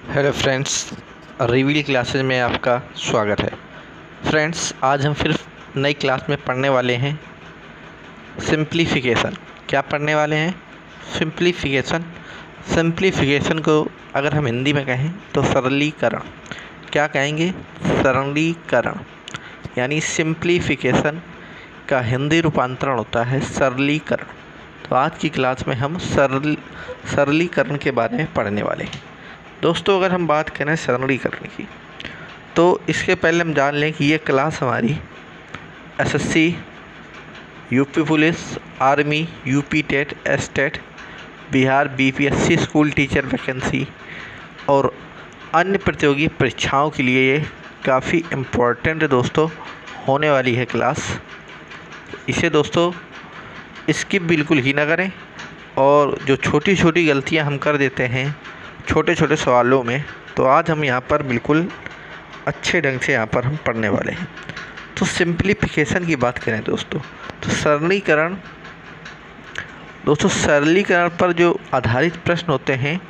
Hello friends, reveal classes में आपका स्वागत है। फ्रेंड्स, आज हम फिर नई क्लास में पढ़ने वाले हैं सिंप्लीफिकेशन। क्या पढ़ने वाले हैं? सिंप्लीफिकेशन। सिंप्लीफिकेशन को अगर हम हिंदी में कहें तो सरलीकरण। क्या कहेंगे? सरलीकरण। यानी सिंप्लीफिकेशन का हिंदी रूपांतरण होता है सरलीकरण। तो आज की क्लास में हम सरलीकरण के बारे में पढ़ने वाले हैं। दोस्तों, अगर हम बात करें सरलीकरण की तो इसके पहले हम जान लें कि ये क्लास हमारी SSC, UP police, army, UP TET, STET, Bihar BPSC school teacher vacancy और अन्य प्रतियोगी परीक्षाओं के लिए ये काफ़ी इम्पोर्टेंट दोस्तों होने वाली है क्लास। इसे दोस्तों स्किप बिल्कुल ही ना करें। और जो छोटी छोटी गलतियां हम कर देते हैं छोटे छोटे सवालों में, तो आज हम यहाँ पर बिल्कुल अच्छे ढंग से यहाँ पर हम पढ़ने वाले हैं। तो सिंप्लीफिकेशन की बात करें दोस्तों, तो सरलीकरण पर जो आधारित प्रश्न होते हैं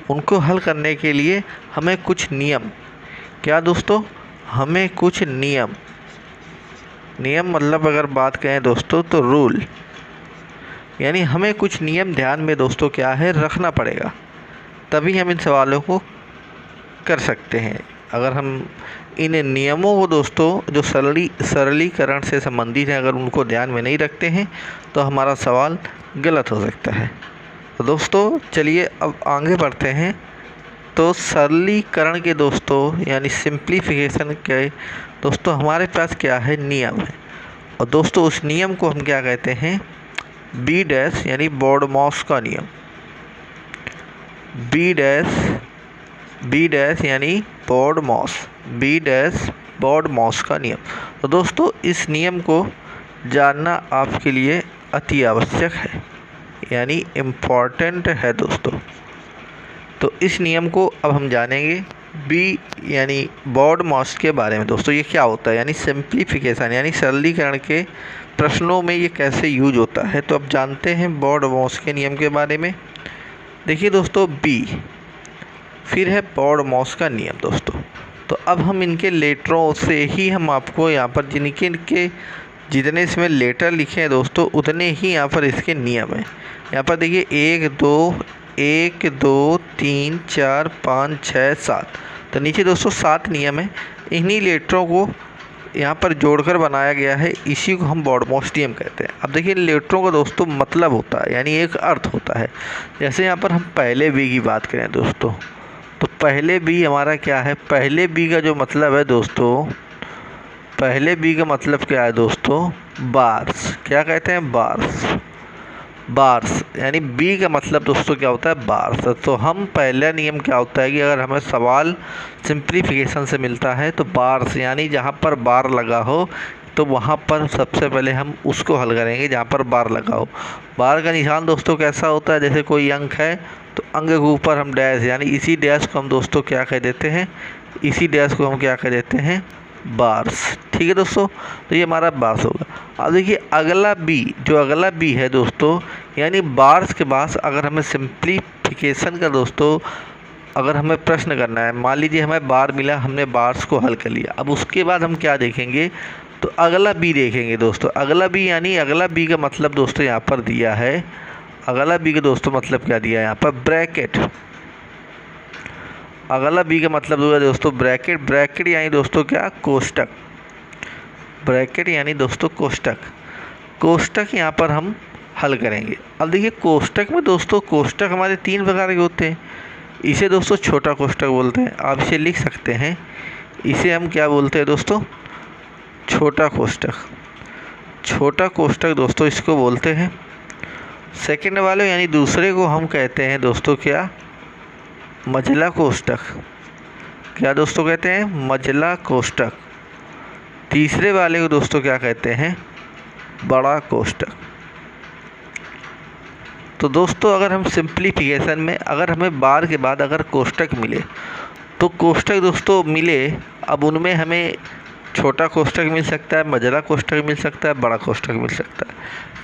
उनको हल करने के लिए हमें कुछ नियम, क्या दोस्तों, हमें कुछ नियम मतलब अगर बात करें दोस्तों तो रूल, यानी हमें कुछ नियम ध्यान में दोस्तों क्या है रखना पड़ेगा, तभी हम इन सवालों को कर सकते हैं। अगर हम इन नियमों को दोस्तों जो सरलीकरण से संबंधित हैं अगर उनको ध्यान में नहीं रखते हैं तो हमारा सवाल गलत हो सकता है। तो दोस्तों चलिए अब आगे बढ़ते हैं। तो सरलीकरण के दोस्तों यानी सिंप्लीफिकेशन के दोस्तों हमारे पास क्या है, नियम है। और दोस्तों उस नियम को हम क्या कहते हैं, बी डैश यानी बॉडमॉस का नियम। बी डैश यानी बॉडमॉस का नियम। तो दोस्तों इस नियम को जानना आपके लिए अति आवश्यक है, यानी इम्पॉर्टेंट है दोस्तों। तो इस नियम को अब हम जानेंगे बी यानी बॉडमॉस के बारे में। दोस्तों ये क्या होता है, यानी सिंप्लीफिकेशन यानी सरलीकरण के प्रश्नों में ये कैसे यूज होता है। तो अब जानते हैं बॉडमॉस के नियम के बारे में। देखिए दोस्तों, बी फिर है बॉडमॉस का नियम दोस्तों। तो अब हम इनके लेटरों से ही हम आपको यहाँ पर जितने इसमें लेटर लिखे हैं दोस्तों उतने ही यहाँ पर इसके नियम हैं। यहाँ पर देखिए 1 2 3 4 5 6 7, तो नीचे दोस्तों 7 नियम है। इन्हीं लेटरों को यहाँ पर जोड़कर बनाया गया है, इसी को हम बॉडमॉस नियम कहते हैं। अब देखिए लेटरों का दोस्तों मतलब होता है, यानी एक अर्थ होता है। जैसे यहाँ पर हम पहले बी की बात करें दोस्तों, तो पहले बी हमारा क्या है, पहले बी का जो मतलब है दोस्तों, पहले बी का मतलब क्या है दोस्तों, बार्स। क्या कहते हैं, बार्स यानी बी का मतलब दोस्तों क्या होता है, बार्स। तो हम पहला नियम क्या होता है कि अगर हमें सवाल सिंप्लीफिकेशन से मिलता है तो बार्स यानी जहाँ पर बार लगा हो तो वहाँ पर सबसे पहले हम उसको हल करेंगे जहाँ पर बार लगा हो। बार का निशान दोस्तों कैसा होता है, जैसे कोई अंक है तो अंक के ऊपर हम डैश, यानी इसी डैश को हम दोस्तों क्या कह देते हैं, इसी डैश को हम क्या कह देते हैं, बार्स। ठीक है दोस्तों, तो ये हमारा बार्स होगा। अब देखिए अगला बी है दोस्तों, यानी बार्स के पास अगर हमें सिंप्लीफिकेशन का दोस्तों अगर हमें प्रश्न करना है, मान लीजिए हमें बार मिला, हमने बार्स को हल कर लिया। अब उसके बाद हम क्या देखेंगे, तो अगला बी देखेंगे दोस्तों। अगला बी यानी अगला बी का मतलब दोस्तों यहाँ पर दिया है, अगला बी का दोस्तों मतलब क्या दिया है यहाँ पर, ब्रैकेट। अगला बी का मतलब होगा दोस्तों ब्रैकेट यानी दोस्तों क्या, कोष्टक। ब्रैकेट यानी दोस्तों कोष्टक यहाँ पर हम हल करेंगे। अब देखिए कोष्टक में दोस्तों, कोष्टक हमारे 3 प्रकार के होते हैं। इसे दोस्तों छोटा कोष्टक बोलते हैं, आप इसे लिख सकते हैं। इसे हम क्या बोलते हैं दोस्तों, छोटा कोष्टक दोस्तों इसको बोलते हैं। सेकंड वाले यानी दूसरे को हम कहते हैं दोस्तों क्या, मझला कोष्टक। क्या दोस्तों कहते हैं, मझला कोष्टक। तीसरे वाले को दोस्तों क्या कहते हैं, बड़ा कोष्टक। तो दोस्तों अगर हम सिंप्लीफिकेशन में अगर हमें बार के बाद अगर कोष्टक मिले तो कोष्टक दोस्तों मिले, अब उनमें हमें छोटा कोष्टक मिल सकता है, मझला कोष्टक मिल सकता है, बड़ा कोष्टक मिल सकता है,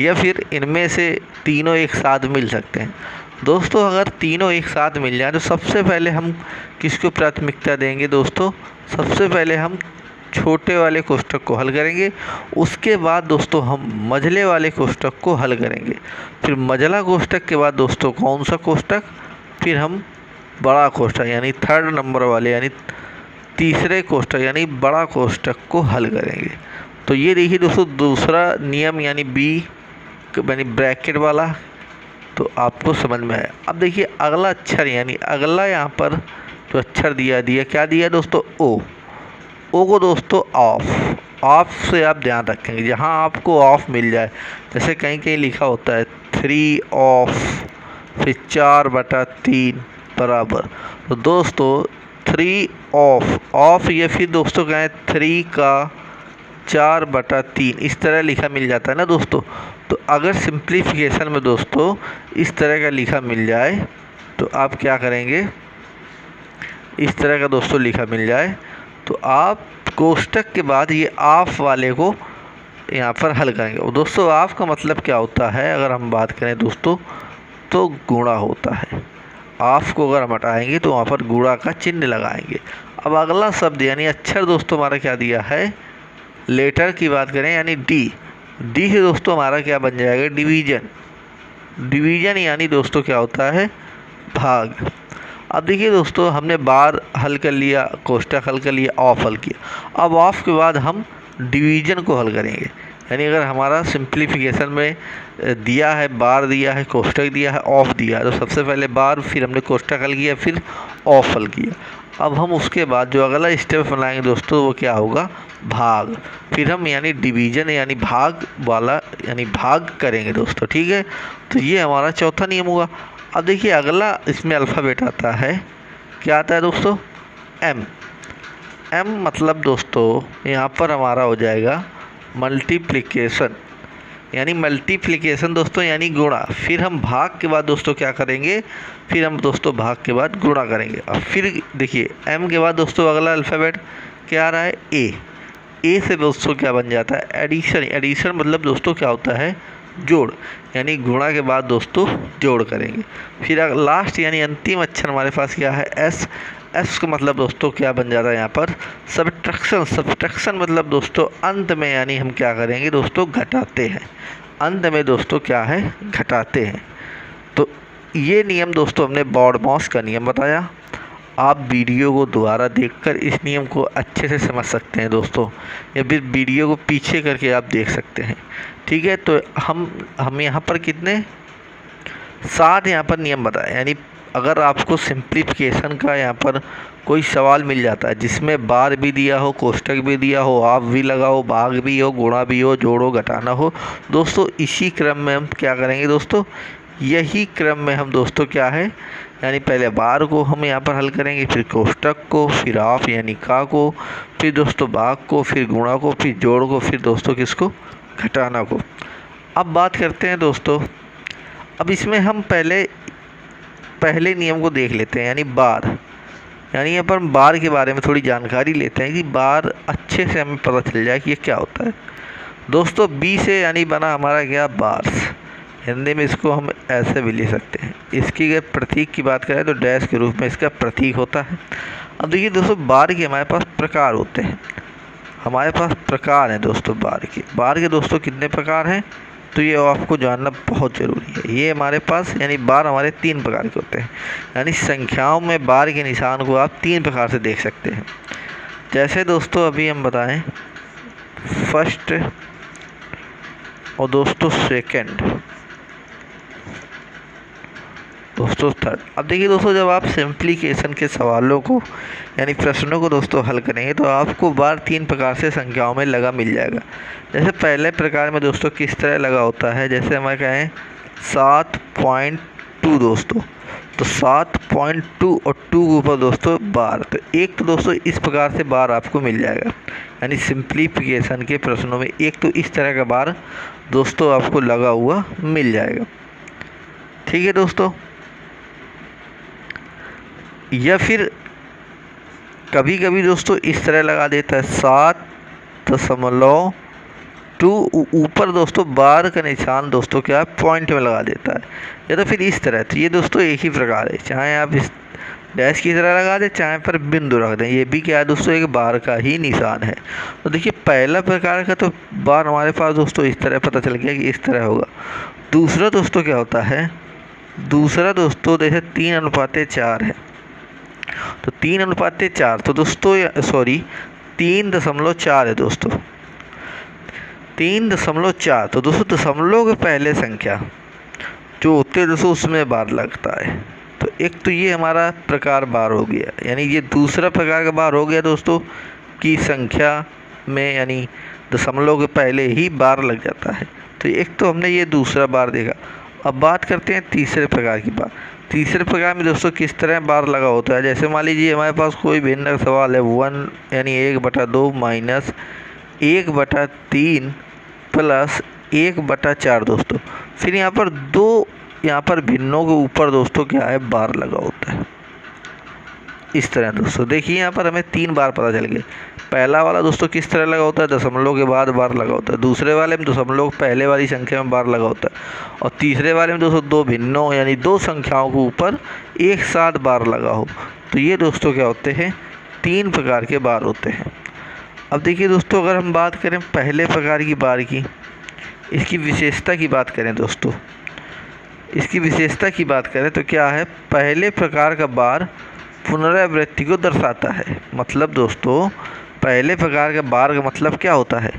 या फिर इनमें से तीनों एक साथ मिल सकते हैं। दोस्तों अगर तीनों एक साथ मिल जाए तो सबसे पहले हम किसको प्राथमिकता देंगे दोस्तों, सबसे पहले हम छोटे वाले कोष्ठक को हल करेंगे। उसके बाद दोस्तों हम मझले वाले कोष्ठक को हल करेंगे। फिर मझला कोष्ठक के बाद दोस्तों कौन सा कोष्ठक, फिर हम बड़ा कोष्ठक यानी थर्ड नंबर वाले यानी तीसरे कोष्ठक यानी बड़ा कोष्ठक को हल करेंगे। तो ये देखिए दोस्तों दूसरा नियम यानी बी यानी ब्रैकेट वाला, तो आपको समझ में आया। अब देखिए अगला अक्षर यानी अगला यहाँ पर जो अक्षर दिया क्या दिया दोस्तों, ओ को दोस्तों ऑफ से आप ध्यान रखेंगे। जहाँ आपको ऑफ मिल जाए, जैसे कहीं कहीं लिखा होता है 3 ऑफ फिर 4/3 बराबर, तो दोस्तों 3 ऑफ ये फिर दोस्तों कहें 3 का 4/3 इस तरह लिखा मिल जाता है ना दोस्तों। तो अगर सिंप्लीफिकेशन में दोस्तों इस तरह का लिखा मिल जाए तो आप क्या करेंगे, इस तरह का दोस्तों लिखा मिल जाए तो आप कोष्ठक के बाद ये ऑफ वाले को यहाँ पर हल करेंगे। और दोस्तों ऑफ का मतलब क्या होता है, अगर हम बात करें दोस्तों तो गुणा होता है। ऑफ को अगर हम हटाएंगे तो वहाँ पर गुणा का चिन्ह लगाएंगे। अब अगला शब्द यानी अक्षर दोस्तों हमारा क्या दिया है, लेटर की बात करें यानी डी से दोस्तों हमारा क्या बन जाएगा, डिवीजन यानी दोस्तों क्या होता है, भाग। अब देखिए दोस्तों हमने बार हल कर लिया, कोष्ठक हल कर लिया, ऑफ हल किया। अब ऑफ के बाद हम डिवीजन को हल करेंगे। यानी अगर हमारा सिंप्लीफिकेशन में दिया है बार दिया है, कोष्ठक दिया है, ऑफ दिया है, तो सबसे पहले बार, फिर हमने कोष्ठक हल किया, फिर ऑफ हल किया। अब हम उसके बाद जो अगला स्टेप बनाएंगे दोस्तों वो क्या होगा, भाग। फिर हम यानी डिवीजन यानी भाग वाला यानी भाग करेंगे दोस्तों, ठीक है। तो ये हमारा चौथा नियम हुआ। अब देखिए अगला इसमें अल्फ़ाबेट आता है, क्या आता है दोस्तों, एम मतलब दोस्तों यहाँ पर हमारा हो जाएगा मल्टीप्लिकेशन यानी मल्टीप्लिकेशन दोस्तों यानी गुणा। फिर हम भाग के बाद दोस्तों क्या करेंगे, फिर हम दोस्तों भाग के बाद गुणा करेंगे। अब फिर देखिए एम के बाद दोस्तों अगला अल्फ़ाबेट क्या आ रहा है, ए से दोस्तों क्या बन जाता है, एडिशन मतलब दोस्तों क्या होता है, जोड़। यानी गुणा के बाद दोस्तों जोड़ करेंगे। फिर लास्ट यानी अंतिम अक्षर हमारे पास क्या है, एस का मतलब दोस्तों क्या बन जाता है यहाँ पर, सब्ट्रैक्शन मतलब दोस्तों अंत में यानी हम क्या करेंगे दोस्तों, घटाते हैं। अंत में दोस्तों क्या है, घटाते हैं। तो ये नियम दोस्तों हमने बॉडमॉस का नियम बताया। आप वीडियो को दोबारा देखकर इस नियम को अच्छे से समझ सकते हैं दोस्तों, या फिर वीडियो को पीछे करके आप देख सकते हैं, ठीक है। तो हम यहाँ पर कितने 7 यहाँ पर नियम बताए। यानी अगर आपको सिंप्लीफिकेशन का यहाँ पर कोई सवाल मिल जाता है जिसमें बार भी दिया हो, कोष्ठक भी दिया हो, ऑफ भी लगा हो, भाग भी हो, गुणा भी हो, जोड़ो घटाना हो दोस्तों, इसी क्रम में हम क्या करेंगे दोस्तों, यही क्रम में हम दोस्तों क्या है यानी पहले बार को हम यहाँ पर हल करेंगे, फिर कोष्ठक को, फिर ऑफ यानी का को, फिर दोस्तों भाग को, फिर गुणा को, फिर जोड़ को, फिर दोस्तों किसको, घटाना को। अब बात करते हैं दोस्तों, अब इसमें हम पहले नियम को देख लेते हैं यानी बार। यानी यहाँ पर बार के बारे में थोड़ी जानकारी लेते हैं कि बार अच्छे से हमें पता चल जाए कि ये क्या होता है दोस्तों। बी से यानी बना हमारा क्या, बार्स। हिंदी में इसको हम ऐसे भी लिख सकते हैं। इसकी अगर प्रतीक की बात करें तो डैश के रूप में इसका प्रतीक होता है। अब देखिए दोस्तों बार के हमारे पास प्रकार होते हैं, हमारे पास प्रकार हैं दोस्तों बार के दोस्तों कितने प्रकार हैं, तो ये आपको जानना बहुत ज़रूरी है। ये हमारे पास यानी बार हमारे 3 प्रकार के होते हैं। यानी संख्याओं में बार के निशान को आप 3 प्रकार से देख सकते हैं। जैसे दोस्तों अभी हम बताएं फर्स्ट और दोस्तों सेकंड, दोस्तों थर्ड। अब देखिए दोस्तों जब आप सिंप्लीफिकेशन के सवालों को यानी प्रश्नों को दोस्तों हल करेंगे तो आपको बार 3 प्रकार से संख्याओं में लगा मिल जाएगा। जैसे पहले प्रकार में दोस्तों किस तरह लगा होता है, जैसे हमारे कहें 7.2 दोस्तों, तो 7.2 और 2 के ऊपर दोस्तों बार, तो एक तो दोस्तों इस प्रकार से बार आपको मिल जाएगा। यानी सिंप्लीफिकेशन के प्रश्नों में एक तो इस तरह का बार दोस्तों आपको लगा हुआ मिल जाएगा, ठीक है दोस्तों। या फिर कभी कभी दोस्तों इस तरह लगा देता है 7.2 टू ऊपर दोस्तों बार का निशान दोस्तों क्या है पॉइंट में लगा देता है, या तो फिर इस तरह। तो ये दोस्तों एक ही प्रकार है, चाहे आप इस डैश की तरह लगा दें चाहे पर बिंदु रख दें, ये भी क्या है दोस्तों एक बार का ही निशान है। तो देखिए पहला प्रकार का तो बार हमारे पास दोस्तों इस तरह पता चल गया कि इस तरह होगा। दूसरा दोस्तों क्या होता है, दूसरा दोस्तों जैसे 3:4 है, तो 3:4 तो दोस्तों 3.4 है दोस्तों, 3.4। तो दोस्तों दशमलव के पहले संख्या जो होते हैं दोस्तों उसमें बार लगता है। तो एक तो ये हमारा प्रकार बार हो गया, यानी ये दूसरा प्रकार का बार हो गया दोस्तों कि संख्या में यानी दशमलव के पहले ही बार लग जाता है। तो एक तो हमने ये दूसरा बार देखा। अब बात करते हैं तीसरे प्रकार की बार। तीसरे प्रकार में दोस्तों किस तरह बार लगा होता है, जैसे मान लीजिए हमारे पास कोई भिन्न सवाल है 1 यानी 1/2 माइनस 1/3 प्लस 1/4 दोस्तों। फिर यहाँ पर यहाँ पर भिन्नों के ऊपर दोस्तों क्या है बार लगा होता है इस तरह दोस्तों। देखिए यहाँ पर हमें 3 बार पता चल गए। पहला वाला दोस्तों किस तरह लगा होता है, दशमलव के बाद बार लगा होता है। दूसरे वाले में दशमलव पहले वाली संख्या में बार लगा होता है। और तीसरे वाले में दोस्तों 2 भिन्नों यानी 2 संख्याओं के ऊपर एक साथ बार लगा हो। तो ये दोस्तों क्या होते हैं, 3 प्रकार के बार होते हैं। अब देखिए दोस्तों अगर हम बात करें पहले प्रकार की बार की, इसकी विशेषता की बात करें दोस्तों, इसकी विशेषता की बात करें तो क्या है, पहले प्रकार का बार पुनरावृत्ति को दर्शाता है। मतलब दोस्तों पहले प्रकार का बार का मतलब क्या होता है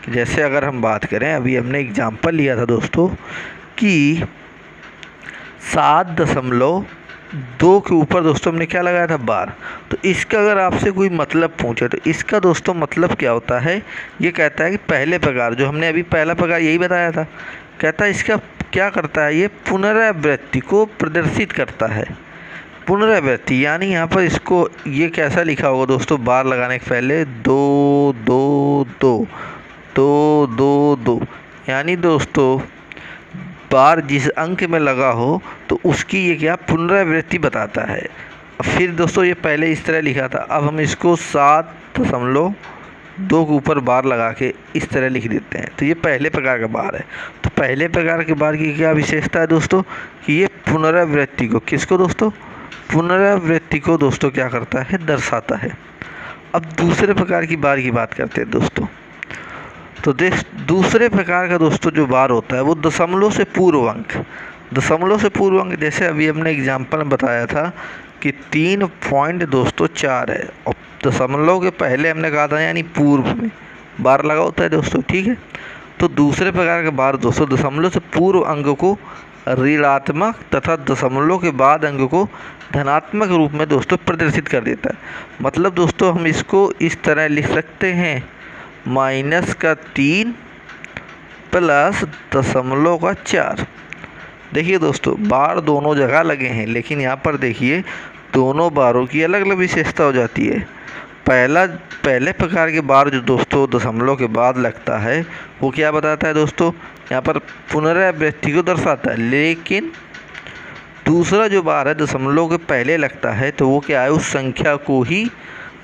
कि जैसे अगर हम बात करें, अभी हमने एग्जाम्पल लिया था दोस्तों कि 7.2 के ऊपर दोस्तों हमने क्या लगाया था बार। तो इसका अगर आपसे कोई मतलब पूछे तो इसका दोस्तों मतलब क्या होता है, ये कहता है कि पहले प्रकार जो हमने अभी पहला प्रकार यही बताया था, कहता है इसका क्या करता है, ये पुनरावृत्ति को प्रदर्शित करता है। पुनरावृत्ति यानी यहाँ पर इसको ये कैसा लिखा होगा दोस्तों, बार लगाने के पहले 2 2 2 2 2 2, यानी दोस्तों बार जिस अंक में लगा हो तो उसकी ये क्या पुनरावृत्ति बताता है। फिर दोस्तों ये पहले इस तरह लिखा था, अब हम इसको 7.2 के ऊपर बार लगा के इस तरह लिख देते हैं। तो ये पहले प्रकार का बार है। तो पहले प्रकार के बार की क्या विशेषता है दोस्तों कि ये पुनरावृत्ति को, किसको दोस्तों, पुनरावृत्ति को दोस्तों क्या करता है, दर्शाता है। अब दूसरे प्रकार की बार की बात करते हैं दोस्तों। तो दूसरे प्रकार का दोस्तों जो बार होता है वो दशमलव से पूर्व अंक, दशमलव से पूर्व अंक, जैसे अभी हमने एग्जाम्पल में बताया था कि 3.4 है और दशमलव के पहले हमने कहा था यानी पूर्व में बार लगा होता है दोस्तों, ठीक है। तो दूसरे प्रकार का बार दोस्तों दशमलव से पूर्व अंक को ऋणात्मक तथा दशमलव के बाद अंक को धनात्मक रूप में दोस्तों प्रदर्शित कर देता है। मतलब दोस्तों हम इसको इस तरह लिख सकते हैं, -3 प्लस 0.4। देखिए दोस्तों बार दोनों जगह लगे हैं, लेकिन यहाँ पर देखिए दोनों बारों की अलग अलग विशेषता हो जाती है। पहले प्रकार के बार जो दोस्तों दशमलव के बाद लगता है वो क्या बताता है दोस्तों, यहाँ पर पुनरावृत्ति को दर्शाता है। लेकिन दूसरा जो बार है दशमलव के पहले लगता है तो वो क्या है, उस संख्या को ही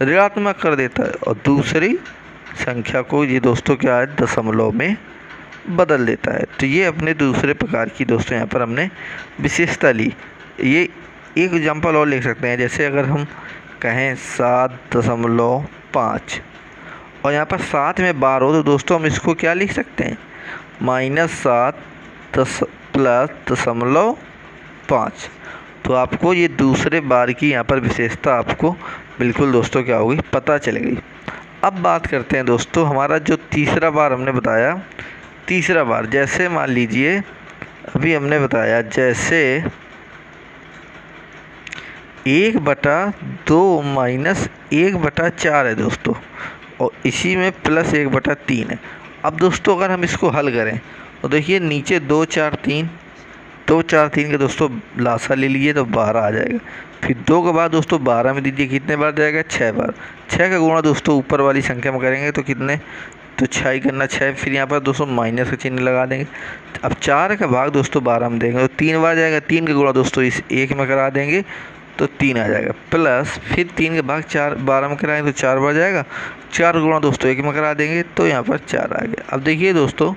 ऋणात्मक कर देता है और दूसरी संख्या को ये दोस्तों क्या है, दशमलव में बदल देता है। तो ये अपने दूसरे प्रकार की दोस्तों यहाँ पर हमने विशेषता ली। ये एक एग्जांपल और लिख सकते हैं, जैसे अगर हम कहें 7.5 और यहाँ पर 7 में बार हो तो दोस्तों हम इसको क्या लिख सकते हैं, -7 प्लस 0.5। तो आपको ये दूसरे बार की यहाँ पर विशेषता आपको बिल्कुल दोस्तों क्या होगी, पता चल गई। अब बात करते हैं दोस्तों हमारा जो तीसरा बार हमने बताया, तीसरा बार जैसे मान लीजिए अभी हमने बताया जैसे 1/2 माइनस 1/4 है दोस्तों और इसी में प्लस 1/3 है। अब दोस्तों अगर हम इसको हल करें तो देखिए नीचे 2 4 3 के दोस्तों लासा ले लीजिए तो 12 आ जाएगा। फिर 2 के बाद दोस्तों 12 में दीजिए कितने बार जाएगा, 6 बार। 6 का गुणा दोस्तों ऊपर वाली संख्या में करेंगे तो कितने, तो 6 ही करना 6। फिर यहाँ पर दोस्तों माइनस का चिन्ह लगा देंगे। अब 4 का भाग दोस्तों 12 में देंगे तो 3 बार जाएगा। 3 का गुणा दोस्तों इस 1 में करा देंगे तो 3 आ जाएगा, प्लस फिर 3 के भाग 4 12 में कराएंगे तो 4 बार जाएगा, 4 गुणा दोस्तों 1 में करा देंगे तो यहाँ पर 4 आ गया। अब देखिए दोस्तों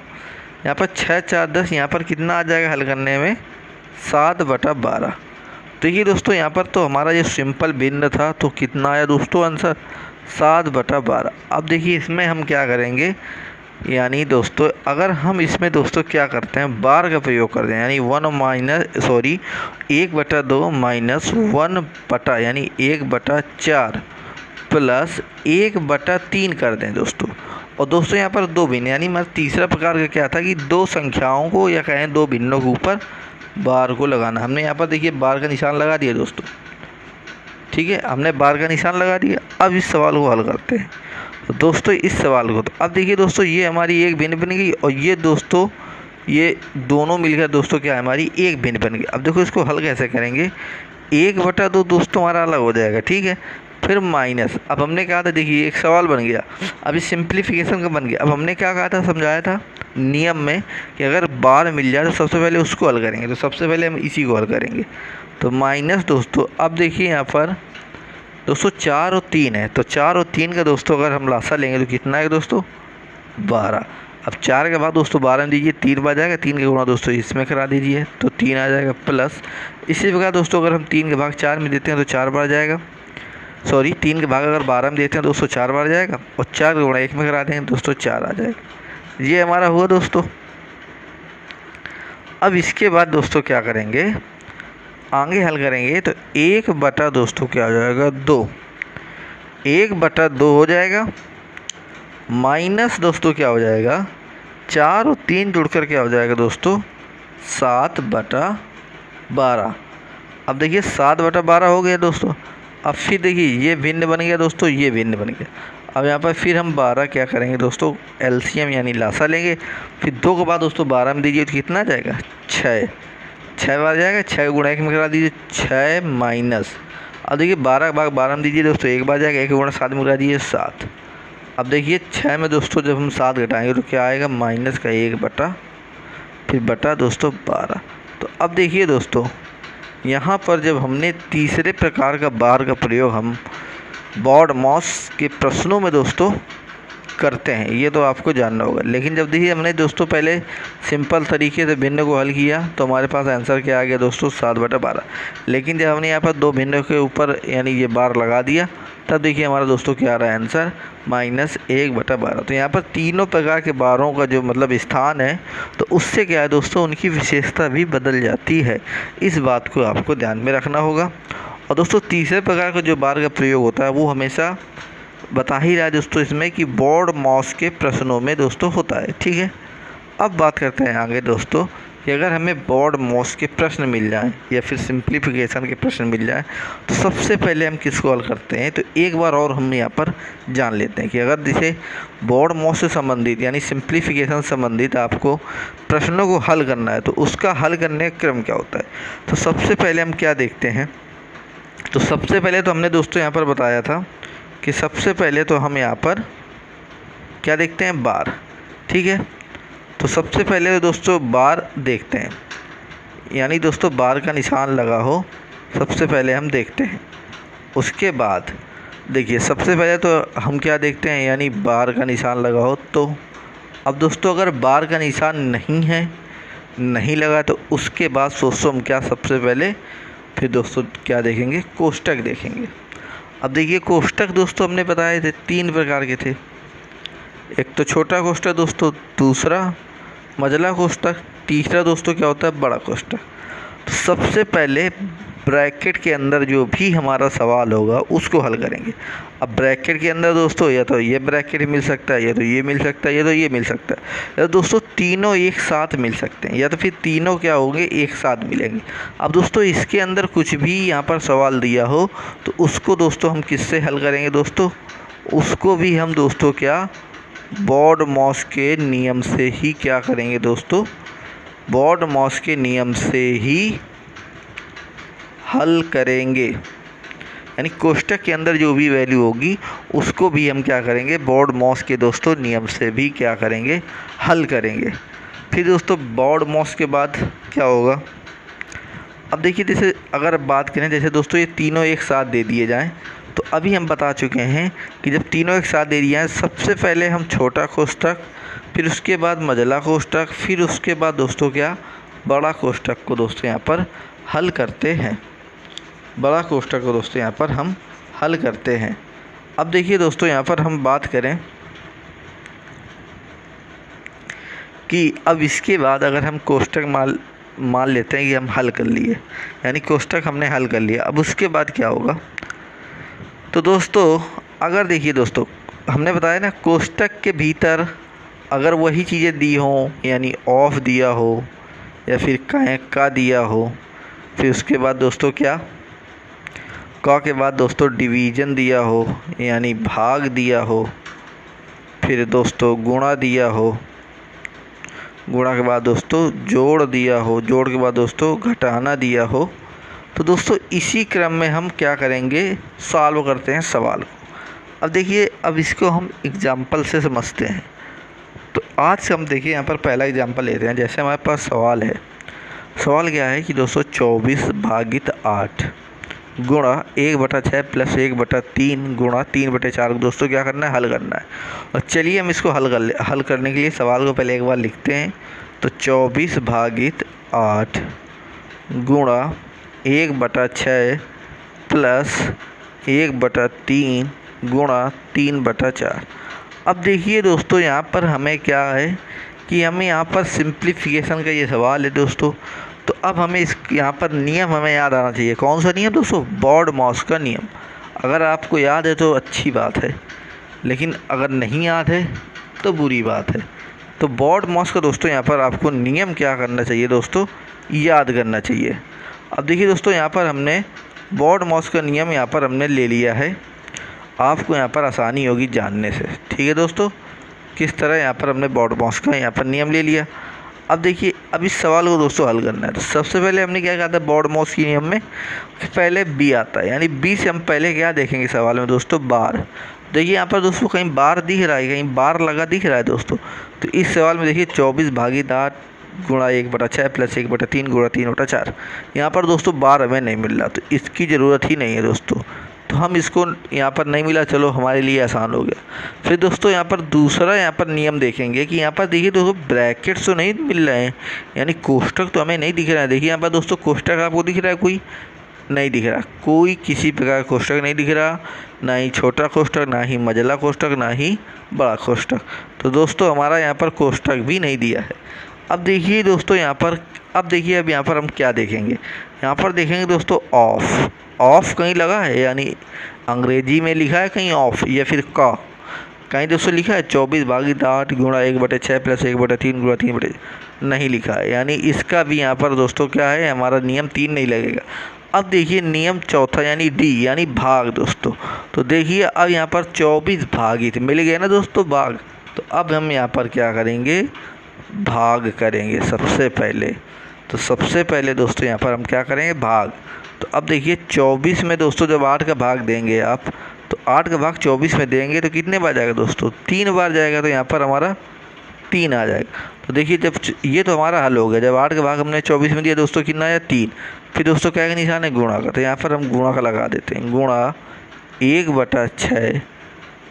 यहाँ पर 6 4 10, यहाँ पर कितना आ जाएगा हल करने में 7/12। देखिए दोस्तों यहाँ पर तो हमारा ये सिंपल भिन्न था, तो कितना आया दोस्तों आंसर 7/12। अब देखिए इसमें हम क्या करेंगे, यानी दोस्तों अगर हम इसमें दोस्तों क्या करते हैं बार का प्रयोग करते हैं, यानी 1/2 माइनस 1 यानी 1/4 प्लस 1/3 कर दें दोस्तों। और दोस्तों यहाँ पर दो भिन्न, यानी हमारा तीसरा प्रकार का क्या था कि दो संख्याओं को या कहें दो भिन्नों के ऊपर बार को लगाना। हमने यहाँ पर देखिए बार का निशान लगा दिया दोस्तों, ठीक है, हमने बार का निशान लगा दिया। अब इस सवाल को हल करते हैं तो दोस्तों इस सवाल को, तो अब देखिए दोस्तों ये हमारी एक भिन्न बन गई और ये दोस्तों ये दोनों मिलकर दोस्तों क्या है हमारी एक भिन्न बन गई। अब देखो इसको हल कैसे करेंगे, 1/2 दोस्तों हमारा अलग हो जाएगा, ठीक है, फिर माइनस। अब हमने कहा था देखिए एक सवाल बन गया, अभी सिंप्लीफिकेशन का बन गया। अब हमने क्या कहा था, समझाया था नियम में कि अगर बार मिल जाए तो सबसे पहले उसको हल करेंगे, तो सबसे पहले हम इसी को हल करेंगे। तो माइनस दोस्तों अब देखिए यहाँ पर दोस्तों 4 और 3 है, तो 4 और 3 का दोस्तों अगर हम लासा लेंगे तो कितना है दोस्तों 12। अब 4 के बाद दोस्तों 12 में दीजिए 3 बार जाएगा, 3 के गुणा दोस्तों इसमें करा दीजिए तो 3 आ जाएगा, प्लस इसी प्रकार दोस्तों अगर हम 3 के भाग 4 में देते हैं तो 4 बार जाएगा, 3 के भाग अगर 12 में देते हैं दोस्तों 4 बार जाएगा और 4 के गुणा 1 में करा देंगे दोस्तों 4 आ जाएगा। ये हमारा हुआ दोस्तों। अब इसके बाद दोस्तों क्या करेंगे, आगे हल करेंगे तो 1/2 दोस्तों क्या हो जाएगा 2, 1/2 हो जाएगा, माइनस दोस्तों क्या हो जाएगा 4 और 3 जुड़कर क्या हो जाएगा दोस्तों 7/12। अब देखिए 7/12 हो गया दोस्तों। अब फिर देखिए ये भिन्न बन गया दोस्तों, ये भिन्न बन गया। अब यहाँ पर फिर हम 12 क्या करेंगे दोस्तों एलसीएम यानी लासा लेंगे, फिर 2 के बाद दोस्तों 12 में दीजिए तो कितना जाएगा 6 बार जाएगा, 6 गुणा 1 में करा दीजिए 6 माइनस। अब देखिए 12 के भाग 12 में दीजिए दोस्तों 1 बार जाएगा, 1 गुणा 7 में करा दीजिए 7। अब देखिए 6 में दोस्तों जब हम 7 घटाएंगे तो क्या आएगा माइनस का 1/, फिर बटा दोस्तों 12। तो अब देखिए दोस्तों यहाँ पर जब हमने तीसरे प्रकार का बार का प्रयोग हम बॉड-मॉस के प्रश्नों में दोस्तों करते हैं, ये तो आपको जानना होगा। लेकिन जब देखिए हमने दोस्तों पहले सिंपल तरीके से भिन्न को हल किया तो हमारे पास आंसर क्या आ गया दोस्तों 7/12। लेकिन जब हमने यहाँ पर दो भिन्नों के ऊपर यानी ये बार लगा दिया तब देखिए हमारा दोस्तों क्या आ रहा है आंसर -1/12। तो यहाँ पर तीनों प्रकार के बारों का जो मतलब स्थान है तो उससे क्या है दोस्तों उनकी विशेषता भी बदल जाती है, इस बात को आपको ध्यान में रखना होगा। और दोस्तों तीसरे प्रकार का जो बार का प्रयोग होता है वो हमेशा बता ही रहा है दोस्तों इसमें कि बॉड-मॉस के प्रश्नों में दोस्तों होता है, ठीक है। अब बात करते हैं आगे दोस्तों कि अगर हमें बॉड-मॉस के प्रश्न मिल जाएं या फिर सिंप्लीफिकेशन के प्रश्न मिल जाएं तो सबसे पहले हम किसको हल करते हैं, तो एक बार और हम यहाँ पर जान लेते हैं कि अगर जैसे बॉड-मॉस से संबंधित यानी सिंप्लीफिकेशन से संबंधित आपको प्रश्नों को हल करना है तो उसका हल करने का क्रम क्या होता है। तो सबसे पहले हम क्या देखते हैं, तो सबसे पहले तो हमने दोस्तों यहाँ पर बताया था कि सबसे पहले तो हम यहाँ पर क्या देखते हैं बार, ठीक है। तो सबसे पहले तो दोस्तों बार देखते हैं, यानी दोस्तों बार का निशान लगा हो सबसे पहले हम देखते हैं। उसके बाद देखिए सबसे पहले तो हम क्या देखते हैं यानी बार का निशान लगा हो। तो अब दोस्तों अगर बार का निशान नहीं लगा तो उसके बाद दोस्तों हम क्या सबसे पहले फिर दोस्तों क्या देखेंगे कोष्टक देखेंगे। अब देखिए कोष्टक दोस्तों हमने बताए थे 3 प्रकार के थे, एक तो छोटा कोष्टक दोस्तों, दूसरा मझला कोष्टक, तीसरा दोस्तों क्या होता है बड़ा कोष्टक। तो सबसे पहले ब्रैकेट के अंदर जो भी हमारा सवाल होगा उसको हल करेंगे। अब ब्रैकेट के अंदर दोस्तों या तो ये ब्रैकेट मिल सकता है, या तो ये मिल सकता है, या तो ये मिल सकता है, या दोस्तों तीनों एक साथ मिल सकते हैं, या तो फिर तीनों क्या होंगे एक साथ मिलेंगे। अब दोस्तों इसके अंदर कुछ भी यहाँ पर सवाल दिया हो तो उसको दोस्तों हम किससे हल करेंगे दोस्तों, उसको भी हम दोस्तों क्या बॉड-मॉस के नियम से ही क्या करेंगे दोस्तों, बॉड-मॉस के नियम से ही हल करेंगे। यानी कोष्टक के अंदर जो भी वैल्यू होगी उसको भी हम क्या करेंगे बॉड-मॉस के दोस्तों नियम से भी क्या करेंगे हल करेंगे। फिर दोस्तों बॉड-मॉस के बाद क्या होगा, अब देखिए जैसे अगर बात करें जैसे दोस्तों ये तीनों एक साथ दे दिए जाएं, तो अभी हम बता चुके हैं कि जब तीनों एक साथ दे दिए हैं सबसे पहले हम छोटा कोष्ठक, फिर उसके बाद मझला कोष्ठक, फिर उसके बाद दोस्तों क्या बड़ा कोष्ठक को दोस्तों यहाँ पर हल करते हैं। बड़ा कोष्ठक को दोस्तों यहाँ पर हम हल करते हैं। अब देखिए दोस्तों यहाँ पर हम बात करें कि अब इसके बाद अगर हम कोष्ठक मान लेते हैं कि हम हल कर लिए, यानी कोष्ठक हमने हल कर लिया, अब उसके बाद क्या होगा। तो दोस्तों अगर देखिए दोस्तों हमने बताया ना कोष्ठक के भीतर अगर वही चीज़ें दी हों, यानी ऑफ दिया हो या फिर का दिया हो, फिर उसके बाद दोस्तों क्या का के बाद दोस्तों डिवीज़न दिया हो यानी भाग दिया हो, फिर दोस्तों गुणा दिया हो, गुणा के बाद दोस्तों जोड़ दिया हो, जोड़ के बाद दोस्तों घटाना दिया हो, तो दोस्तों इसी क्रम में हम क्या करेंगे सॉल्व करते हैं सवाल को। अब देखिए अब इसको हम एग्जाम्पल से समझते हैं। तो आज से हम देखिए यहाँ पर पहला एग्जाम्पल लेते हैं। जैसे हमारे पास सवाल है, सवाल क्या है कि दोस्तों 24 भागित 8 गुणा 1/6 प्लस 1/3 गुणा 3/4 दोस्तों क्या करना है हल करना है। और चलिए हम इसको हल करने के लिए सवाल को पहले एक बार लिखते हैं। तो 24 भागित 8 गुणा 1/6 प्लस 1/3 गुणा 3/4। अब देखिए दोस्तों यहाँ पर हमें क्या है कि हमें यहाँ पर सिंप्लीफिकेशन का ये सवाल है दोस्तों। तो अब हमें इस यहाँ पर नियम हमें याद आना चाहिए। कौन सा नियम दोस्तों? बॉड-मॉस का नियम। अगर आपको याद है तो अच्छी बात है, लेकिन अगर नहीं याद है तो बुरी बात है। तो बॉड-मॉस का दोस्तों यहाँ पर आपको नियम क्या करना चाहिए दोस्तों, याद करना चाहिए। अब देखिए दोस्तों यहाँ पर हमने बॉड-मॉस का नियम यहाँ पर हमने ले लिया है, आपको यहाँ पर आसानी होगी जानने से। ठीक है दोस्तों, किस तरह यहाँ पर हमने बॉड-मॉस का यहाँ पर नियम ले लिया। अब देखिए अब इस सवाल को दोस्तों हल करना है। तो सबसे पहले हमने क्या कहा था बॉड-मॉस के नियम में, पहले बी आता है, यानी बी से हम पहले क्या देखेंगे सवाल में दोस्तों बार। देखिए यहाँ पर दोस्तों कहीं बार दिख रहा है, कहीं बार लगा दिख रहा है दोस्तों। तो इस सवाल में देखिए 24 भागित 8 गुणा 1/6 प्लस 1/3 गुणा 3/4, यहाँ पर दोस्तों बार हमें नहीं मिल रहा, तो इसकी ज़रूरत ही नहीं है दोस्तों। तो हम इसको यहाँ पर नहीं मिला, चलो हमारे लिए आसान हो गया। फिर दोस्तों यहाँ पर दूसरा यहाँ पर नियम देखेंगे कि यहाँ पर देखिए दोस्तों ब्रैकेट्स तो नहीं मिल रहे हैं, यानी कोष्ठक तो हमें नहीं दिख रहा है। देखिए यहाँ पर दोस्तों कोष्ठक आपको दिख रहा है, कोई नहीं दिख रहा, कोई किसी प्रकार का कोष्ठक नहीं दिख रहा, ना ही छोटा कोष्ठक, ना ही मझला कोष्ठक, ना ही बड़ा कोष्ठक। तो दोस्तों हमारा यहाँ पर कोष्ठक भी नहीं दिया है। अब देखिए दोस्तों यहाँ पर अब यहाँ पर हम क्या देखेंगे, यहाँ पर देखेंगे दोस्तों ऑफ। ऑफ कहीं लगा है, यानी अंग्रेजी में लिखा है कहीं ऑफ, या फिर का कहीं दोस्तों लिखा है 24 भागित 8 गुणा 1/6 प्लस 1/3 गुणा 3 नहीं लिखा है, यानी इसका भी यहाँ पर दोस्तों क्या है हमारा नियम 3 नहीं लगेगा। अब देखिए नियम चौथा यानी डी यानी भाग दोस्तों। तो देखिए अब यहाँ पर 24 भागित मिल गया ना दोस्तों भाग, तो अब हम यहाँ पर क्या करेंगे भाग करेंगे सबसे पहले। तो सबसे पहले दोस्तों यहाँ पर हम क्या करेंगे भाग। तो अब देखिए 24 में दोस्तों जब 8 का भाग देंगे आप, तो 8 का भाग 24 में देंगे तो कितने बार जाएगा दोस्तों 3 बार जाएगा, तो यहाँ पर हमारा 3 आ जाएगा। तो देखिए जब ये तो हमारा हल हो गया, जब 8 का भाग हमने 24 में दिया दोस्तों कितना आया 3। फिर दोस्तों क्या का निशान है गुणा का, तो यहाँ पर हम गुणा का लगा देते हैं, गुणा 1/6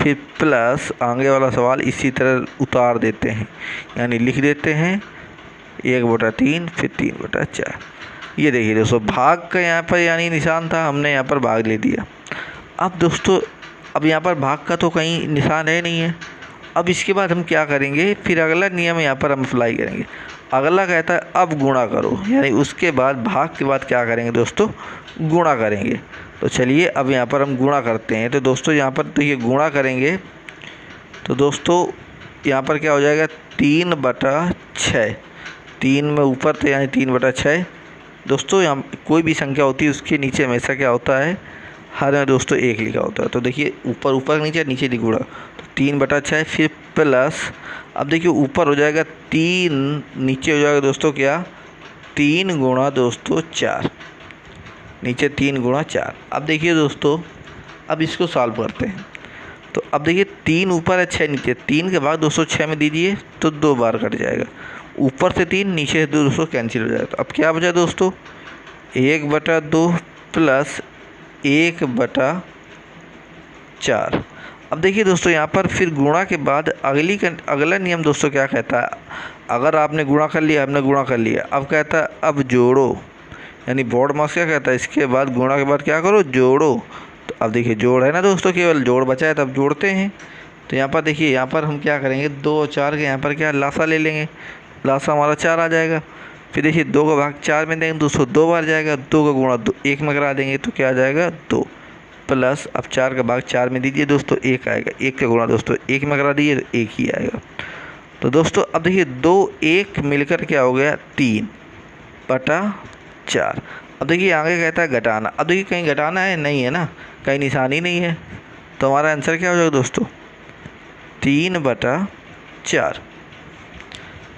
फिर प्लस आगे वाला सवाल इसी तरह उतार देते हैं, यानी लिख देते हैं 1/3 फिर 3/4। ये देखिए दोस्तों भाग का यहाँ पर यानी निशान था, हमने यहाँ पर भाग ले दिया। अब दोस्तों अब यहाँ पर भाग का तो कहीं निशान है नहीं है। अब इसके बाद हम क्या करेंगे, फिर अगला नियम यहाँ पर हम अप्लाई करेंगे। अगला कहता है अब गुणा करो, यानी उसके बाद भाग के बाद क्या करेंगे दोस्तों गुणा करेंगे। तो चलिए अब यहाँ पर हम गुणा करते हैं। तो दोस्तों यहाँ पर तो ये गुणा करेंगे, तो दोस्तों यहाँ पर क्या हो जाएगा 3/6, 3 में ऊपर तो यानी 3/6 दोस्तों। यहाँ कोई भी संख्या होती है उसके नीचे हमेशा क्या होता है हर में दोस्तों 1 लिखा होता है। तो देखिए ऊपर ऊपर नीचे नीचे गुणा, तो 3/6 फिर प्लस, अब देखिए ऊपर हो जाएगा 3, नीचे हो जाएगा दोस्तों क्या 3 गुणा दोस्तों 4, नीचे 3 गुणा 4। अब देखिए दोस्तों अब इसको सॉल्व करते हैं। तो अब देखिए 3 ऊपर है 6 नीचे, 3 के बाद दोस्तों 6 में दीजिए तो 2 बार कट जाएगा, ऊपर से 3 नीचे से 2 दोस्तों कैंसिल हो जाएगा। तो अब क्या बचा दोस्तों 1/2 प्लस 1/4। अब देखिए दोस्तों यहाँ पर फिर गुणा के बाद अगला नियम दोस्तों क्या कहता है, अगर आपने गुणा कर लिया, हमने गुणा कर लिया, अब कहता है अब जोड़ो, यानी बोर्ड मास क्या कहता है, इसके बाद गुणा के बाद क्या करो, जोड़ो। तो अब देखिए जोड़ है ना दोस्तों, केवल जोड़ बचा है, तब जोड़ते हैं। तो यहाँ पर देखिए, यहाँ पर हम क्या करेंगे, 2 और 4 के यहाँ पर क्या लासा ले लेंगे, लासा हमारा 4 आ जाएगा। फिर देखिए 2 का भाग 4 में देंगे, 202 बार जाएगा, 2 का गुणा 1 में करा देंगे तो क्या आ जाएगा, 2 प्लस अब 4 का भाग 4 में दीजिए दोस्तों, 1 आएगा, 1 का गुणा दोस्तों 1 में करा दीजिए तो 1 ही आएगा। तो दोस्तों अब देखिए 2 1 मिलकर क्या हो गया, 3/4। अब देखिए आगे कहता है घटाना। अब देखिए कहीं घटाना है, नहीं है ना, कहीं निशानी नहीं है, तो हमारा आंसर क्या हो जाएगा दोस्तों, 3/4।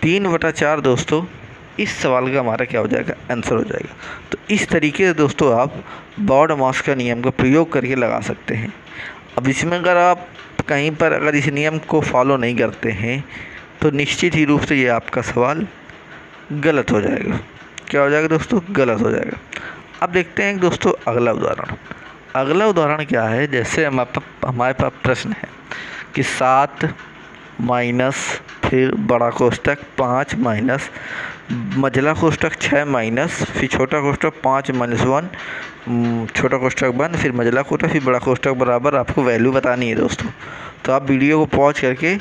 3/4 दोस्तों इस सवाल का हमारा क्या हो जाएगा, आंसर हो जाएगा। तो इस तरीके से दोस्तों आप बॉड मास का नियम का प्रयोग करके लगा सकते हैं। अब इसमें अगर आप कहीं पर अगर इस नियम को फॉलो नहीं करते हैं तो निश्चित ही रूप से ये आपका सवाल गलत हो जाएगा। क्या हो जाएगा दोस्तों, गलत हो जाएगा। अब देखते हैं दोस्तों अगला उदाहरण। अगला उदाहरण क्या है, जैसे हमारे पास प्रश्न है कि 7 माइनस फिर बड़ा कोष्टक 5 माइनस मझला कोष्टक 6 माइनस फिर छोटा कोष्टक 5 माइनस 1 छोटा कोष्टक बंद फिर मझला कोष्टक फिर बड़ा कोष्टक बराबर आपको वैल्यू बतानी है दोस्तों। तो आप वीडियो को पॉज करके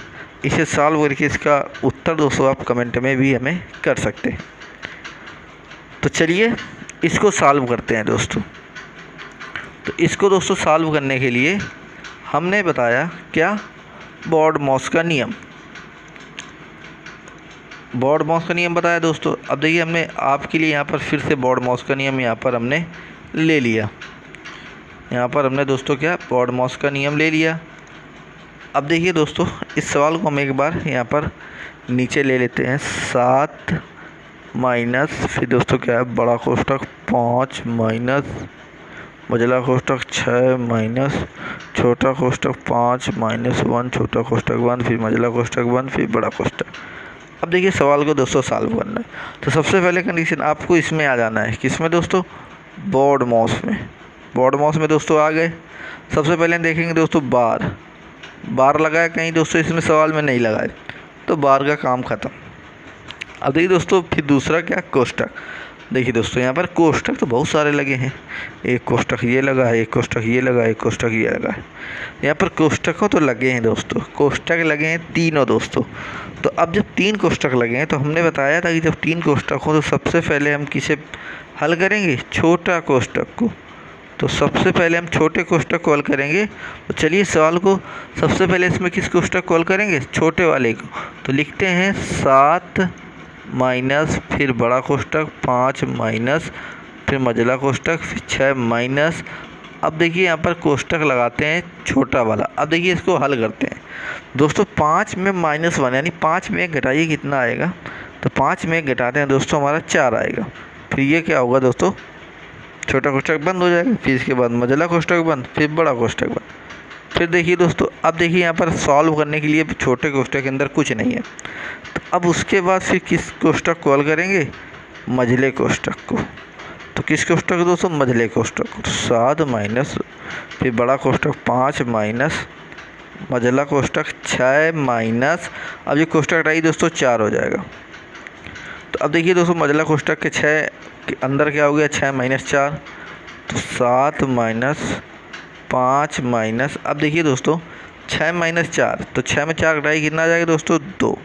इसे सॉल्व करके इसका उत्तर दोस्तों आप कमेंट में भी हमें कर सकते हैं। तो चलिए इसको सॉल्व करते हैं दोस्तों। तो इसको दोस्तों सॉल्व करने के लिए हमने बताया क्या, बॉड मास का नियम, बॉड मास का नियम बताया दोस्तों। अब देखिए हमने आपके लिए यहाँ पर फिर से बॉड मास का नियम यहाँ पर हमने ले लिया, यहाँ पर हमने दोस्तों क्या, बॉड मास का नियम ले लिया। अब देखिए दोस्तों इस सवाल को हम एक बार यहाँ पर नीचे ले लेते हैं। 7 माइनस फिर दोस्तों क्या है, बड़ा कोष्टक 5 माइनस मझला कोष्टक 6 माइनस छोटा कोष्टक 5 माइनस 1 छोटा कोष्टक 1 फिर मझला कोष्टक 1 फिर बड़ा कोष्टक। अब देखिए सवाल को दोस्तों सॉल्व करना है। तो सबसे पहले कंडीशन आपको इसमें आ जाना है, किसमें दोस्तों, बॉड मास में। बॉड मास में दोस्तों आ गए। सबसे पहले देखेंगे दोस्तों बार लगाया कहीं दोस्तों, इसमें सवाल में नहीं लगाए तो बार का काम ख़त्म। अब देखिए दोस्तों फिर दूसरा क्या, कोष्टक। देखिए दोस्तों यहाँ पर कोष्टक तो बहुत सारे लगे हैं, एक कोष्टक ये लगा है, एक कोष्टक ये लगा है, एक कोष्टक ये लगा है। यहाँ पर कोष्टकों तो लगे हैं दोस्तों, कोष्टक लगे हैं तीनों दोस्तों। तो अब जब 3 कोष्टक लगे हैं तो हमने बताया था कि जब 3 कोष्टक हो तो सबसे पहले हम किसे हल करेंगे, छोटा कोष्टक को। तो सबसे पहले हम छोटे कोष्टक को हल करेंगे। तो चलिए सवाल को सबसे पहले इसमें किस कोष्टक को हल करेंगे, छोटे वाले को। तो लिखते हैं 7 माइनस फिर बड़ा कोष्टक 5 माइनस फिर मझला कोष्टक फिर 6 माइनस। अब देखिए यहाँ पर कोष्टक लगाते हैं छोटा वाला। अब देखिए इसको हल करते हैं दोस्तों। 5 में -1 यानी 5 में 1 घटाइए कितना आएगा, तो 5 में 1 घटाते हैं दोस्तों हमारा 4 आएगा। फिर ये क्या होगा दोस्तों, छोटा कोष्टक बंद हो जाएगा, फिर इसके बाद मझला कोष्टक बंद फिर बड़ा कोष्टक बंद। फिर देखिए दोस्तों, अब देखिए यहाँ पर सॉल्व करने के लिए छोटे कोष्टक के अंदर कुछ नहीं है, तो अब उसके बाद फिर किस कोष्टक को हल करेंगे, मझले कोष्टक को। तो किस कोष्टक दोस्तों, मझले कोष्टक को। 7 माइनस फिर बड़ा कोष्टक 5 माइनस मझला कोष्टक 6 माइनस, अब ये कोष्टक हटाइए दोस्तों 4 हो जाएगा। तो अब देखिए दोस्तों मझला कोष्टक के 6 के अंदर क्या हो गया, 6 माइनस 4, तो 7 माइनस 5 माइनस। अब देखिए दोस्तों 6 माइनस 4, तो 6 में 4 घटाइए कितना आ जाएगा दोस्तों, 2।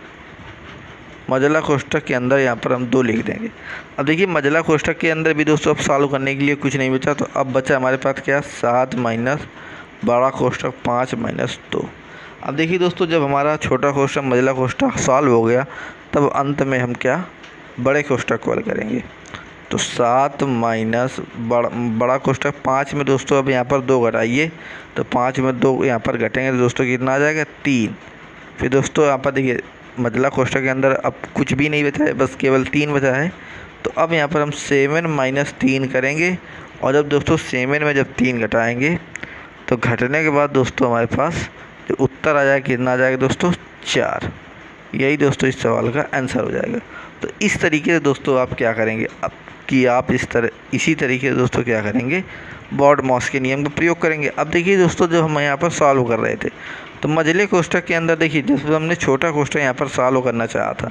मझला कोष्टक के अंदर यहाँ पर हम 2 लिख देंगे। अब देखिए मझला कोष्टक के अंदर भी दोस्तों अब सॉल्व करने के लिए कुछ नहीं बचा, तो अब बचा हमारे पास क्या, 7 माइनस बड़ा कोष्टक 5 माइनस 2। अब देखिए दोस्तों जब हमारा छोटा कोष्टक मझला कोष्टक सॉल्व हो गया तब अंत में हम क्या, बड़े कोष्टक को हल करेंगे। तो 7 माइनस बड़ा कोष्टक 5 में दोस्तों अब यहाँ पर 2 घटाइए, तो 5 में 2 यहाँ पर घटेंगे तो दोस्तों कितना आ जाएगा, 3। फिर दोस्तों यहाँ पर देखिए मझला कोष्टक के अंदर अब कुछ भी नहीं बचा है, बस केवल 3 बचा है। तो अब यहाँ पर हम 7 माइनस 3 करेंगे, और जब दोस्तों 7 में जब 3 घटाएँगे तो घटने के बाद दोस्तों हमारे पास जो उत्तर आ जाएगा कितना आ जाएगा दोस्तों, 4। यही दोस्तों इस सवाल का आंसर हो जाएगा। तो इस तरीके से दोस्तों आप क्या करेंगे, अब कि आप इसी तरीके से दोस्तों क्या करेंगे, बॉडमॉस के नियम का प्रयोग करेंगे। अब देखिए दोस्तों, जब हम यहाँ पर सॉल्व कर रहे थे तो मझले कोष्ठक के अंदर देखिए, जैसे हमने छोटा कोष्ठक यहाँ पर सॉल्व करना चाहा था,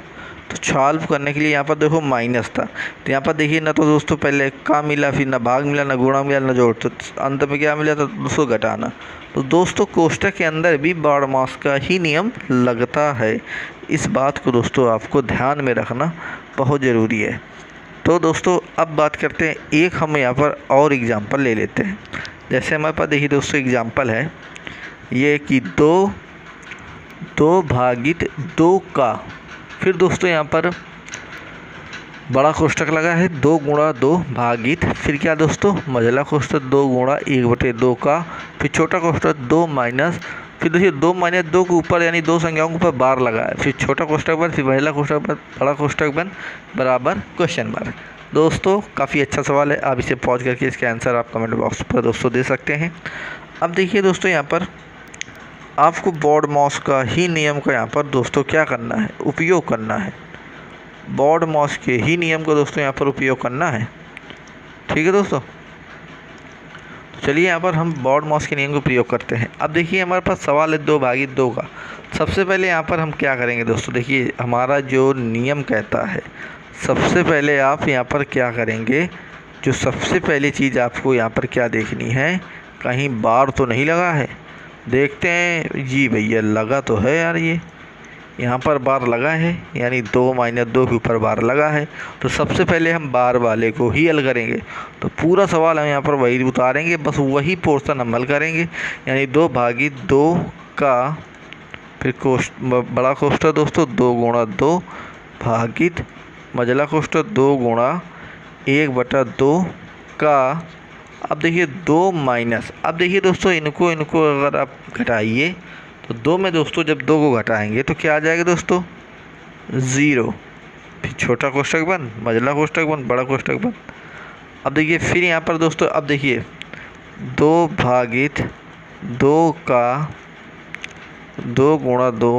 तो सॉल्व करने के लिए यहाँ पर देखो माइनस था, तो यहाँ पर देखिए ना तो दोस्तों पहले का मिला, फिर ना भाग मिला, ना गुणा मिला, ना जोड़, तो अंत में क्या मिला था दोस्तों, घटाना। तो दोस्तों कोष्ठक के अंदर भी बॉडमॉस का ही नियम लगता है। इस बात को दोस्तों आपको ध्यान में रखना बहुत ज़रूरी है। तो दोस्तों अब बात करते हैं, एक हम यहाँ पर और एग्जांपल ले लेते हैं। जैसे हमारे पास देखिए दोस्तों एग्जांपल है ये कि 2 भागित 2 का, फिर दोस्तों यहाँ पर बड़ा कोष्ठक लगा है 2 गुणा 2 भागित, फिर क्या दोस्तों मझला कोष्ठक 2 गुणा 1/2 का, फिर छोटा कोष्ठक 2 माइनस, फिर देखिए 2 माइनस 2 के ऊपर यानी 2 संख्याओं के ऊपर बार लगा है, फिर छोटा कोष्ठक बन, फिर मझला कोष्ठक बन, बड़ा कोष्ठक बन बराबर क्वेश्चन मार्क। दोस्तों काफ़ी अच्छा सवाल है, आप इसे पॉज करके इसके आंसर आप कमेंट बॉक्स पर दोस्तों दे सकते हैं। अब देखिए दोस्तों यहाँ पर आपको बॉडमॉस का ही नियम का यहाँ पर दोस्तों क्या करना है, उपयोग करना है। बॉडमॉस के ही नियम को दोस्तों यहाँ पर उपयोग करना है। ठीक है दोस्तों, तो चलिए यहाँ पर हम बॉडमॉस के नियम को प्रयोग करते हैं। अब देखिए हमारे पास सवाल है 2 भागित 2 का। सबसे पहले यहाँ पर हम क्या करेंगे दोस्तों, देखिए हमारा जो नियम कहता है, सबसे पहले आप यहाँ पर क्या करेंगे, जो सबसे पहली चीज़ आपको यहाँ पर क्या देखनी है, कहीं बार तो नहीं लगा है। देखते हैं, जी भैया लगा तो है यार, ये यहाँ पर बार लगा है, यानी 2 माइनस 2 के ऊपर बार लगा है। तो सबसे पहले हम बार वाले को ही हल करेंगे। तो पूरा सवाल हम यहाँ पर वही उतारेंगे, बस वही पोर्शन हम हल करेंगे, यानी 2 भागित 2 का, फिर बड़ा कोष्ठक दोस्तों 2 गुणा 2 भागित मझला कोष्ठक 2 गुणा 1/2 का। अब देखिए 2 माइनस, अब देखिए दोस्तों इनको अगर आप घटाइए तो 2 में दोस्तों जब 2 को घटाएंगे तो क्या आ जाएगा दोस्तों, 0, फिर छोटा कोष्ठक बन, मझला कोष्ठक बन, बड़ा कोष्ठक बन। अब देखिए फिर यहाँ पर दोस्तों, अब देखिए 2 भागित 2 का 2 गुणा 2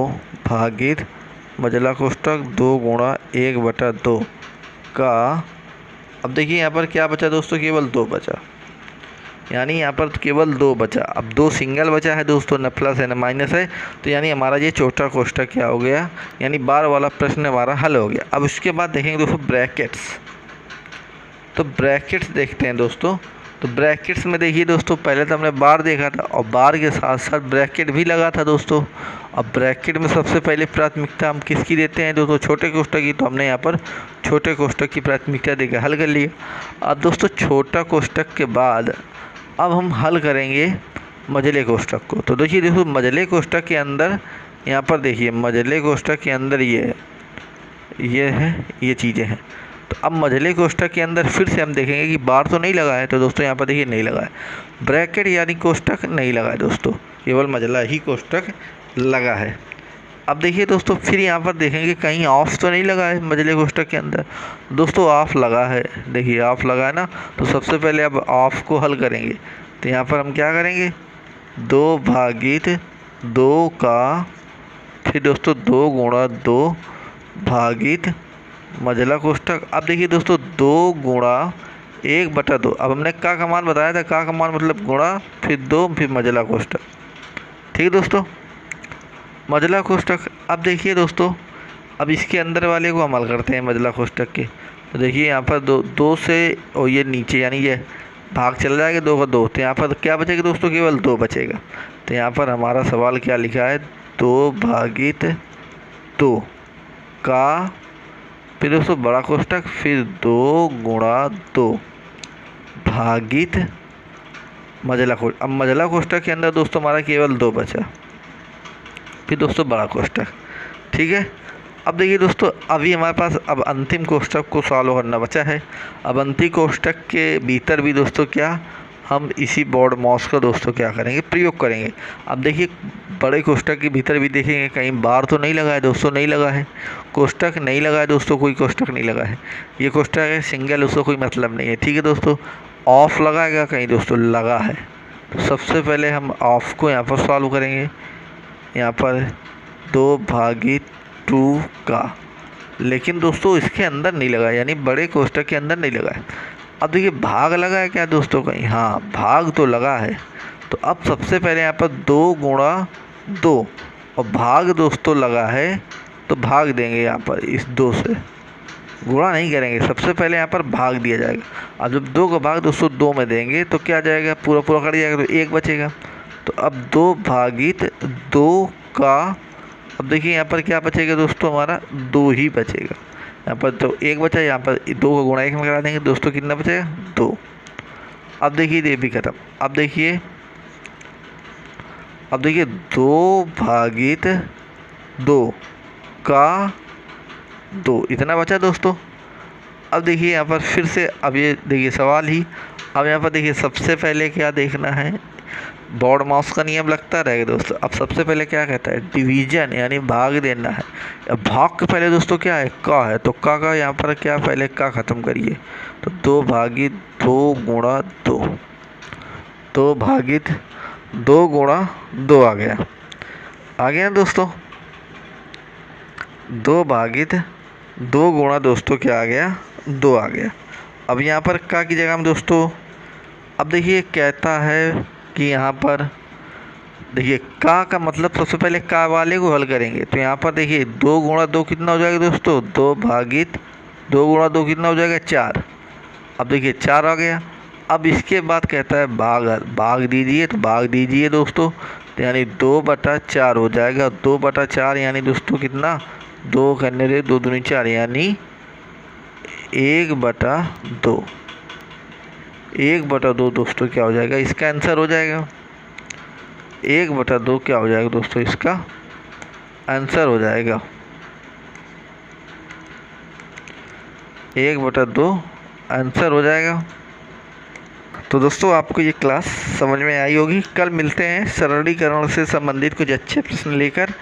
भागित मझला कोष्ठक 2 गुणा 1/2 का। अब देखिए यहाँ पर क्या बचा दोस्तों, केवल 2 बचा, यानी यहाँ पर केवल 2 बचा। अब 2 सिंगल बचा है दोस्तों, न प्लस है न माइनस है, तो यानी हमारा ये छोटा कोष्ठक क्या हो गया, यानी बार वाला प्रश्न हमारा हल हो गया। अब उसके बाद देखेंगे दोस्तों ब्रैकेट्स। तो ब्रैकेट्स देखते हैं दोस्तों। तो ब्रैकेट्स में देखिए दोस्तों, पहले तो हमने बार देखा था और बार के साथ साथ ब्रैकेट भी लगा था दोस्तों। अब ब्रैकेट में सबसे पहले प्राथमिकता हम किसकी देते हैं दोस्तों, छोटे कोष्ठक की। तो हमने यहाँ पर छोटे कोष्ठक की प्राथमिकता देकर हल कर लिया। अब दोस्तों छोटा कोष्ठक के बाद अब हम हल करेंगे मझले कोष्ठक को। तो देखिए दोस्तों मझले कोष्ठक के अंदर, यहाँ पर देखिए मझले कोष्ठक के अंदर ये है, ये चीज़ें हैं। तो अब मझले कोष्ठक के अंदर फिर से हम देखेंगे कि बार तो नहीं लगा है, तो दोस्तों यहाँ पर देखिए नहीं लगा है, ब्रैकेट यानी कोष्ठक नहीं लगा है दोस्तों, केवल मझला ही कोष्ठक लगा है। अब देखिए दोस्तों फिर यहाँ पर देखेंगे कहीं ऑफ तो नहीं लगा है मझले कोष्ठक के अंदर। दोस्तों ऑफ लगा है, देखिए ऑफ लगा है ना। तो सबसे पहले अब ऑफ को हल करेंगे। तो यहाँ पर हम क्या करेंगे, 2 भागित 2 का, फिर दोस्तों 2 गुणा 2 भागित मझला कोष्ठक। अब देखिए दोस्तों 2 गुणा 1/2। अब हमने का मान बताया था, का मान मतलब गुणा, फिर 2, फिर मझला कोष्ठक। ठीक है दोस्तों, मझला कोष्ठक। अब देखिए दोस्तों, अब इसके अंदर वाले को हम हल करते हैं मझला कोष्ठक के। तो देखिए यहाँ पर 2 से और ये नीचे यानी ये भाग चला जाएगा 2 का 2, तो यहाँ पर क्या बचेगा दोस्तों, केवल 2 बचेगा। तो यहाँ पर हमारा सवाल क्या लिखा है, 2 भागित 2 का, फिर दोस्तों बड़ा कोष्ठक, फिर 2 गुणा 2 भागित मझला कोष्ठक। अब मझला कोष्ठक के अंदर दोस्तों हमारा केवल 2 बचा, फिर दोस्तों बड़ा कोष्ठक। ठीक है, अब देखिए दोस्तों अभी हमारे पास अब अंतिम कोष्ठक को सॉल्व करना बचा है। अब अंतिम कोष्ठक के भीतर भी दोस्तों क्या हम इसी बॉडमॉस का दोस्तों क्या करेंगे, प्रयोग करेंगे। अब देखिए बड़े कोष्ठक के भीतर भी देखेंगे कहीं बार तो नहीं लगा है दोस्तों, नहीं लगा है, कोष्ठक नहीं लगा है दोस्तों, कोई कोष्ठक नहीं लगा है। ये कोष्ठक है सिंगल, उसका कोई मतलब नहीं है। ठीक है दोस्तों, ऑफ लगाएगा कहीं दोस्तों, लगा है। तो सबसे पहले हम ऑफ को यहाँ पर सॉल्व करेंगे। यहाँ पर 2 भागित 2 का, लेकिन दोस्तों इसके अंदर नहीं लगा, यानी बड़े कोष्ठक के अंदर नहीं लगा है। अब देखिए भाग लगा है क्या दोस्तों कहीं, हाँ भाग तो लगा है। तो अब सबसे पहले यहाँ पर 2 गुणा 2 और भाग दोस्तों लगा है, तो भाग देंगे यहाँ पर इस 2 से, गुणा नहीं करेंगे, सबसे पहले यहाँ पर भाग दिया जाएगा। अब जब 2 का भाग दोस्तों 2 में देंगे तो क्या जाएगा, पूरा पूरा कट जाएगा, तो 1 बचेगा। तो अब 2 भागित 2 का, अब देखिए यहाँ पर क्या बचेगा दोस्तों, हमारा 2 ही बचेगा। यहाँ पर तो 1 बचा, यहाँ पर 2 का गुणा 1 में करा देंगे दोस्तों, कितना बचेगा 2। अब देखिए ये भी खत्म। अब देखिए 2 भागित 2 का 2 इतना बचा दोस्तों। अब देखिए यहाँ पर फिर से, अब ये देखिए सवाल ही, अब यहाँ पर देखिए सबसे पहले क्या देखना है, बॉड मास का नियम लगता रहेगा दोस्तों। अब सबसे पहले क्या कहता है, डिवीजन यानी भाग देना है। अब भाग के पहले दोस्तों क्या है, का है, तो का यहाँ पर क्या, पहले का ख़त्म करिए, तो 2 भागित 2 गुणा 2, 2 भागित 2 गुणा 2 आ गया दोस्तों। 2 भागित 2 गुणा दोस्तों क्या आ गया, 2 आ गया। अब यहाँ पर का की जगह में दोस्तों, अब देखिए कहता है कि यहाँ पर देखिए का मतलब सबसे पहले का वाले को हल करेंगे, तो यहाँ पर देखिए 2 गुणा 2 कितना हो जाएगा दोस्तों, 2 भागित 2 गुणा 2 कितना हो जाएगा, 4। अब देखिए 4 आ गया। अब इसके बाद कहता है भाग दीजिए, तो भाग दीजिए दोस्तों, तो यानी 2/4 हो जाएगा। 2/4 यानी दोस्तों कितना, 2 करने दे, 2 दूनी 4 यानी 1/2। 1/2 दोस्तों क्या हो जाएगा, इसका आंसर हो जाएगा। 1/2 क्या हो जाएगा दोस्तों, इसका आंसर हो जाएगा। 1/2 आंसर हो जाएगा। तो दोस्तों आपको ये क्लास समझ में आई होगी। कल मिलते हैं सरलीकरण से संबंधित कुछ अच्छे प्रश्न लेकर।